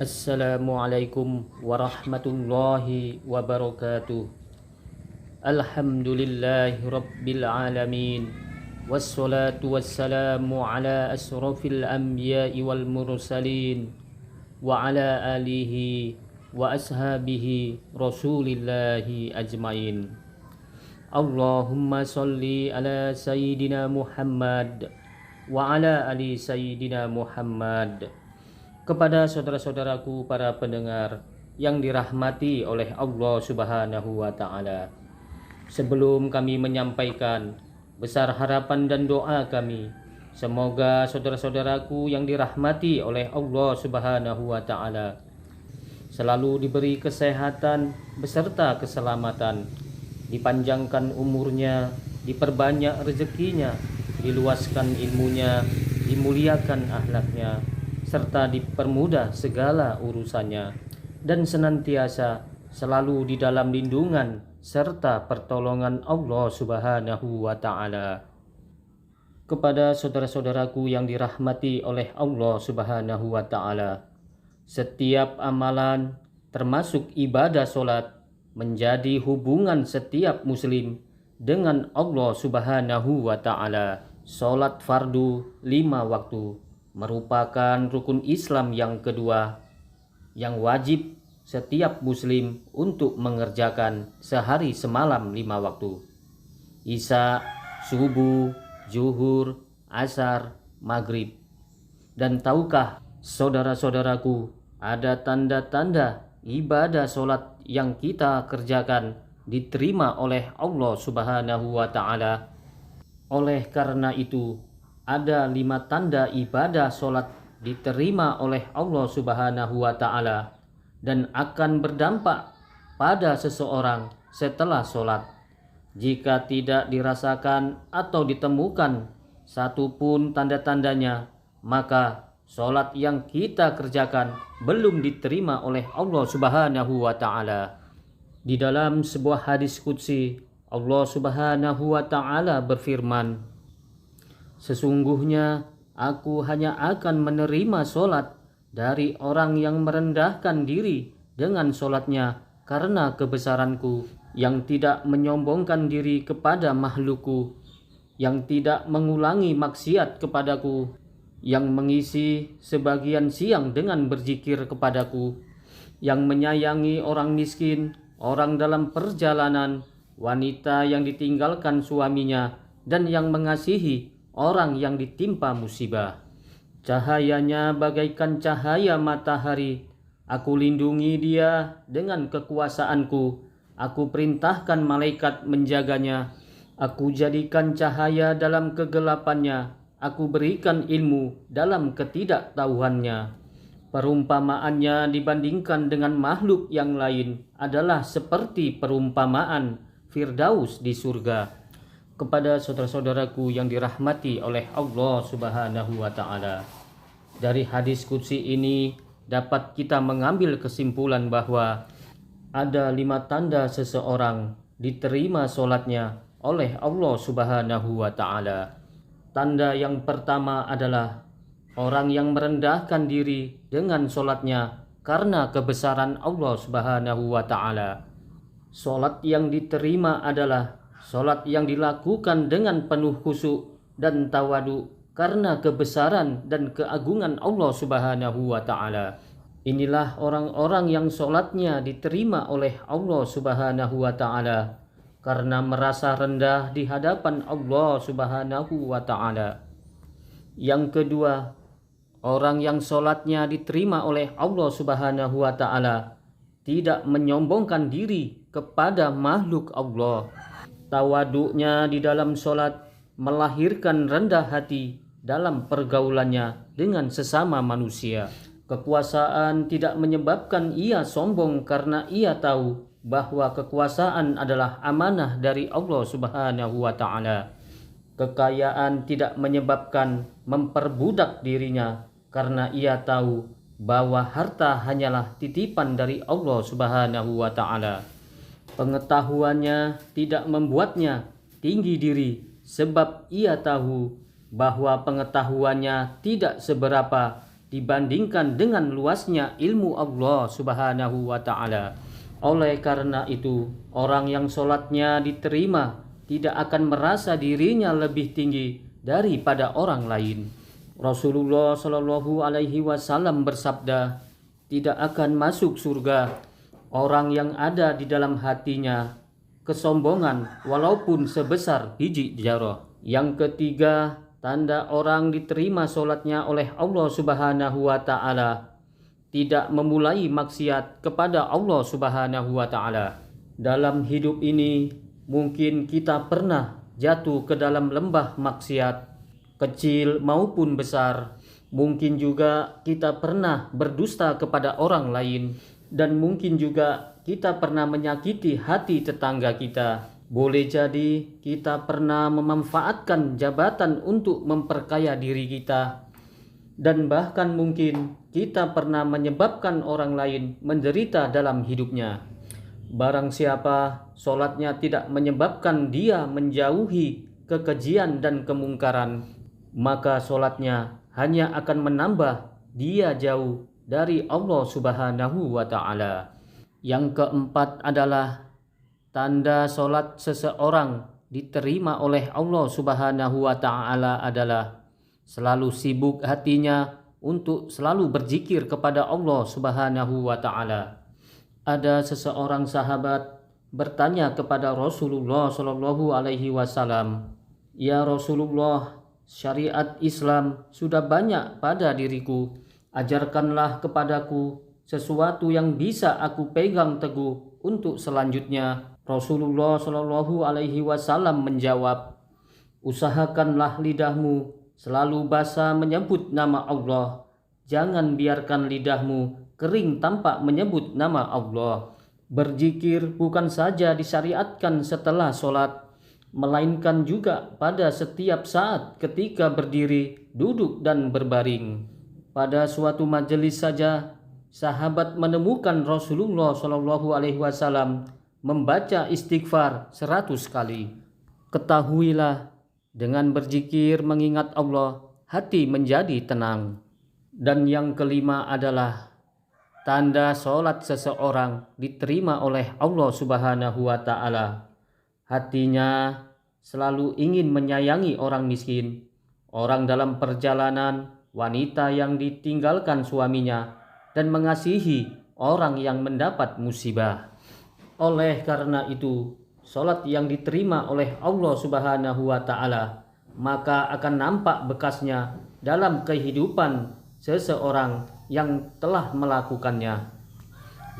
Assalamualaikum warahmatullahi wabarakatuh. Alhamdulillahi rabbil alamin. Wassalatu wassalamu ala asrafil anbiya'i wal mursalin wa ala alihi wa ashabihi rasulillahi ajmain. Allahumma salli ala sayyidina Muhammad wa ala ali sayyidina Muhammad. Kepada saudara-saudaraku para pendengar yang dirahmati oleh Allah Subhanahu wa taala. Sebelum kami menyampaikan besar harapan dan doa kami, semoga saudara-saudaraku yang dirahmati oleh Allah Subhanahu wa taala selalu diberi kesehatan beserta keselamatan, dipanjangkan umurnya, diperbanyak rezekinya, diluaskan ilmunya, dimuliakan akhlaknya, serta dipermudah segala urusannya, dan senantiasa selalu di dalam lindungan serta pertolongan Allah Subhanahu wa taala. Kepada saudara-saudaraku yang dirahmati oleh Allah Subhanahu wa taala, setiap amalan termasuk ibadah solat menjadi hubungan setiap muslim dengan Allah Subhanahu wa taala. Solat fardu 5 waktu merupakan rukun Islam yang kedua yang wajib setiap muslim untuk mengerjakan sehari semalam 5 waktu. Isya, subuh, zuhur, asar, maghrib. Dan tahukah saudara-saudaraku, ada tanda-tanda ibadah solat yang kita kerjakan diterima oleh Allah Subhanahu wa taala. Oleh karena itu, ada 5 tanda ibadah solat diterima oleh Allah Subhanahu wa taala dan akan berdampak pada seseorang setelah solat. Jika tidak dirasakan atau ditemukan satupun tanda-tandanya, maka solat yang kita kerjakan belum diterima oleh Allah Subhanahu wa taala. Di dalam sebuah hadis qudsi, Allah Subhanahu wa taala berfirman, "Sesungguhnya aku hanya akan menerima solat dari orang yang merendahkan diri dengan solatnya karena kebesaranku, yang tidak menyombongkan diri kepada makhlukku, yang tidak mengulangi maksiat kepadaku, yang mengisi sebagian siang dengan berzikir kepadaku, yang menyayangi orang miskin, orang dalam perjalanan, wanita yang ditinggalkan suaminya, dan yang mengasihi orang yang ditimpa musibah. Cahayanya bagaikan cahaya matahari. Aku lindungi dia dengan kekuasaanku. Aku perintahkan malaikat menjaganya. Aku jadikan cahaya dalam kegelapannya. Aku berikan ilmu dalam ketidaktahuannya. Perumpamaannya dibandingkan dengan makhluk yang lain adalah seperti perumpamaan Firdaus di surga." Kepada saudara-saudaraku yang dirahmati oleh Allah Subhanahu wa taala, dari hadis qudsi ini dapat kita mengambil kesimpulan bahwa ada 5 tanda seseorang diterima solatnya oleh Allah Subhanahu wa taala. Tanda yang pertama adalah orang yang merendahkan diri dengan solatnya karena kebesaran Allah Subhanahu wa taala. Solat yang diterima adalah solat yang dilakukan dengan penuh khusyuk dan tawadu karena kebesaran dan keagungan Allah Subhanahu wa taala. Inilah orang-orang yang solatnya diterima oleh Allah Subhanahu wa taala karena merasa rendah di hadapan Allah Subhanahu wa taala. Yang kedua, orang yang solatnya diterima oleh Allah Subhanahu wa taala tidak menyombongkan diri kepada makhluk Allah. Tawaduknya di dalam solat melahirkan rendah hati dalam pergaulannya dengan sesama manusia. Kekuasaan tidak menyebabkan ia sombong karena ia tahu bahwa kekuasaan adalah amanah dari Allah Subhanahu wa taala. Kekayaan tidak menyebabkan memperbudak dirinya karena ia tahu bahwa harta hanyalah titipan dari Allah Subhanahu wa taala. Pengetahuannya tidak membuatnya tinggi diri sebab ia tahu bahwa pengetahuannya tidak seberapa dibandingkan dengan luasnya ilmu Allah Subhanahu wa ta'ala. Oleh karena itu, orang yang sholatnya diterima tidak akan merasa dirinya lebih tinggi daripada orang lain. Rasulullah Shallallahu Alaihi Wasallam bersabda, tidak akan masuk surga orang yang ada di dalam hatinya kesombongan walaupun sebesar biji zarah. Yang ketiga, tanda orang diterima sholatnya oleh Allah Subhanahu wa ta'ala, tidak memulai maksiat kepada Allah Subhanahu wa ta'ala. Dalam hidup ini mungkin kita pernah jatuh ke dalam lembah maksiat, kecil maupun besar. Mungkin juga kita pernah berdusta kepada orang lain, dan mungkin juga kita pernah menyakiti hati tetangga kita. Boleh jadi kita pernah memanfaatkan jabatan untuk memperkaya diri kita, dan bahkan mungkin kita pernah menyebabkan orang lain menderita dalam hidupnya. Barang siapa sholatnya tidak menyebabkan dia menjauhi kekejian dan kemungkaran, maka sholatnya hanya akan menambah dia jauh dari Allah Subhanahu wa ta'ala. Yang keempat adalah tanda sholat seseorang diterima oleh Allah Subhanahu wa ta'ala adalah selalu sibuk hatinya untuk selalu berzikir kepada Allah Subhanahu wa ta'ala. Ada seseorang sahabat bertanya kepada Rasulullah Shallallahu Alaihi Wasallam, "Ya Rasulullah, syariat Islam sudah banyak pada diriku. Ajarkanlah kepadaku sesuatu yang bisa aku pegang teguh untuk selanjutnya." Rasulullah Shallallahu Alaihi Wasallam menjawab, "Usahakanlah lidahmu selalu basah menyebut nama Allah. Jangan biarkan lidahmu kering tanpa menyebut nama Allah." Berzikir bukan saja disyariatkan setelah sholat, melainkan juga pada setiap saat ketika berdiri, duduk, dan berbaring. Pada suatu majelis saja, sahabat menemukan Rasulullah Shallallahu Alaihi Wasallam membaca istighfar 100 kali. Ketahuilah, dengan berzikir mengingat Allah, hati menjadi tenang. Dan yang kelima adalah tanda sholat seseorang diterima oleh Allah Subhanahu wa ta'ala. Hatinya selalu ingin menyayangi orang miskin, orang dalam perjalanan, wanita yang ditinggalkan suaminya, dan mengasihi orang yang mendapat musibah. Oleh karena itu, sholat yang diterima oleh Allah Subhanahu wa ta'ala maka akan nampak bekasnya dalam kehidupan seseorang yang telah melakukannya.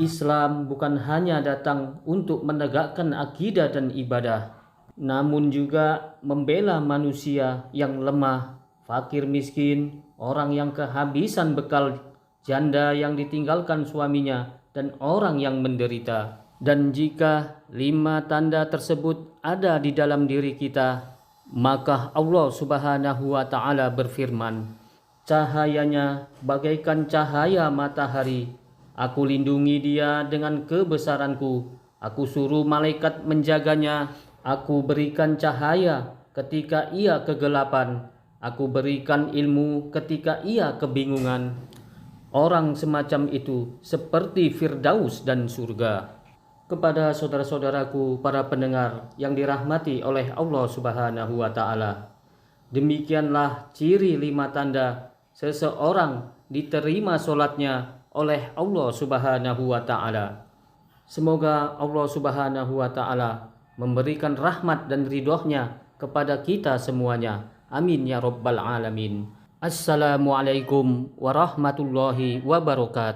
Islam bukan hanya datang untuk menegakkan akidah dan ibadah, namun juga membela manusia yang lemah, fakir miskin, orang yang kehabisan bekal, janda yang ditinggalkan suaminya, dan orang yang menderita. Dan jika 5 tanda tersebut ada di dalam diri kita, maka Allah Subhanahu wa ta'ala berfirman, "Cahayanya bagaikan cahaya matahari. Aku lindungi dia dengan kebesaranku. Aku suruh malaikat menjaganya. Aku berikan cahaya ketika ia kegelapan. Aku berikan ilmu ketika ia kebingungan." Orang semacam itu seperti Firdaus dan surga. Kepada saudara-saudaraku para pendengar yang dirahmati oleh Allah Subhanahu wa ta'ala, demikianlah ciri 5 tanda seseorang diterima sholatnya oleh Allah Subhanahu wa ta'ala. Semoga Allah Subhanahu wa ta'ala memberikan rahmat dan ridhonya kepada kita semuanya. Amin ya rabbal alamin. Assalamualaikum warahmatullahi wabarakatuh.